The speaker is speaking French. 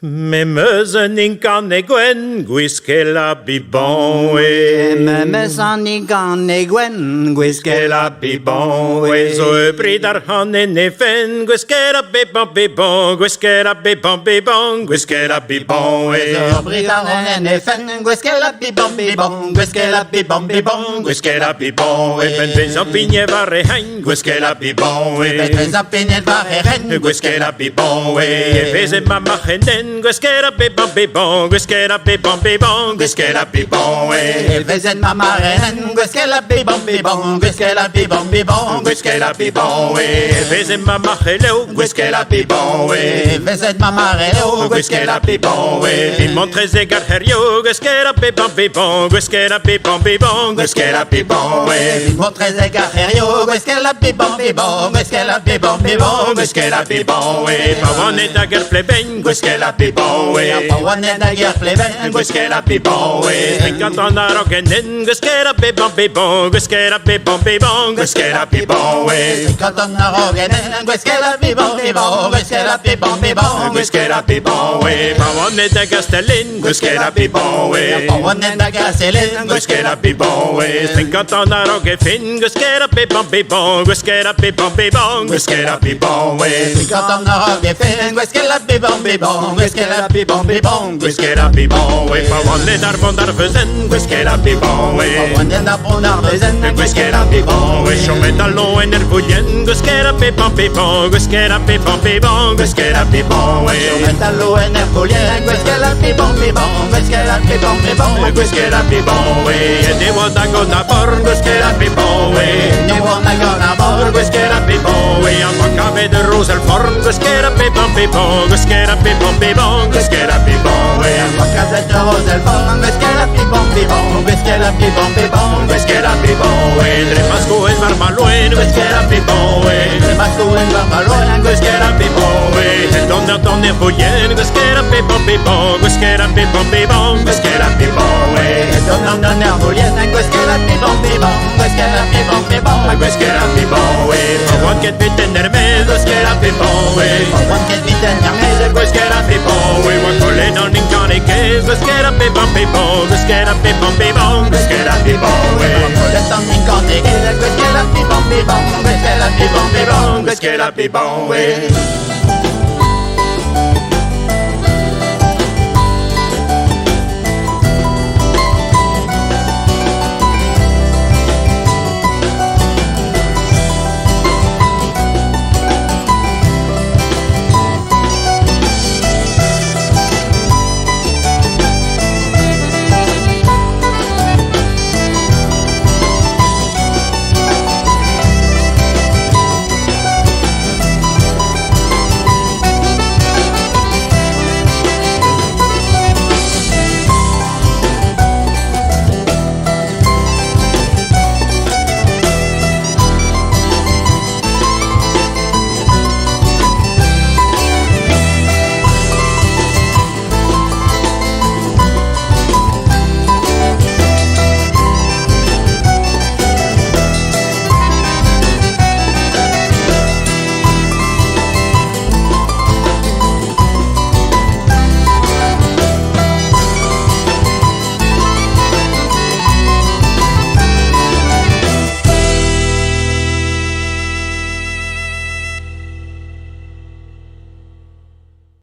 Me meusen in kan e gwen, gwiske la bibon we. Me meusen in kan e gwen, Gwiske la bibon we. Zo e bridar han en e fen, gwiske la bibon bibon, gwiske la bibon bibon, gwiske la bibon we. Zo bridar han en e fen, gwiske la bibon bibon, gwiske la bibon bibon, gwiske la bibon we. Ben ben zampinje vare hein, gwiske la bibon we. Ben zampinje vare hein, gwiske la bibon we. E veze mama henden, gwiske la bibon bibon, gwiske la bibon bibon, gwiske la bibon we. Vezen mama renen, gwiske la bibon bibon, gwiske la bibon bibon, gwiske la bibon we. Vezen mama hello, gwiske la bibon we. Vezen mama hello, gwiske la bibon we. Bimon tres egar herio, gwiske la bibon bibon, gwiske la bibon bibon, gwiske la bibon we. Bimon tres egar herio, gwiske la bibon bibon, gwiske la bibon bibon, gwiske la bibon we. Pawan et dager pleben, gwiske la bibon we. Pawan et dager pleben, gwiske la bibon we. Trinkant an arogenen, gwiske la bibon bibon, gwiske la bibon bibon, gwiske la bibon we. Trinkant an arogenen, gwiske la bibon bibon, gwiske la bibon bibon, gwiske la bibon we. Pawan et dager stelin, gwiske la bibon we. Pawan et dager stelin, gwiske la bibon we. Trinkant an arogefin, gwiske la bibon bibon, gwiske la bibon bibon, gwiske la bibon we. Trinkant an arogefin, gwiske la bibon bibon, gwiske la bibon bibon, gwiske la bibon we. Pawan et arbon darvezen, gwiske la bibon we. Pawan et arbon darvezen, gwiske la bibon we. Chomet allon en ervuljen, gwiske la bibon bibon, gwiske la bibon bibon, gwiske la bibon we. Chomet allon en ervuljen, gwiske la bibon bibon, gwiske la bibon bibon, gwiske la bibon we. Ne wada gona bor, gwiske la bibon we. Ne wada gona bor, gwiske la bibon we. Ambacave de Roselform, gwiske la bibon bibon, gwiske la bibon bibon, gwiske la bibon we. Ambacave de Roselform, gwiske la bibon bibon, gwiske la bibon bibon, gwiske la bibon we. Dremasco en Marmaloen, gwiske la bibon we. Dremasco en Marmaloen, gwiske la bibon we. El donner ton ervuljen, gwiske la bibon bibon, gwiske la bibon bibon, gwiske la bibon we. El donner ton ervuljen, gwiske la bibon bibon, gwiske la bibon bibon, gwiske la bibon we. Pawan ket biten nermed, gwiske la bibon we. Pawan ket biten nermed, gwiske la bibon we. Wakolen on in kanikes, gwiske la bibon bibon, gwiske la bibon bibon, gwiske la bibon we. Wakolen on in kanikes, gwiske la bibon bibon, gwiske la bibon bibon, gwiske la bibon we.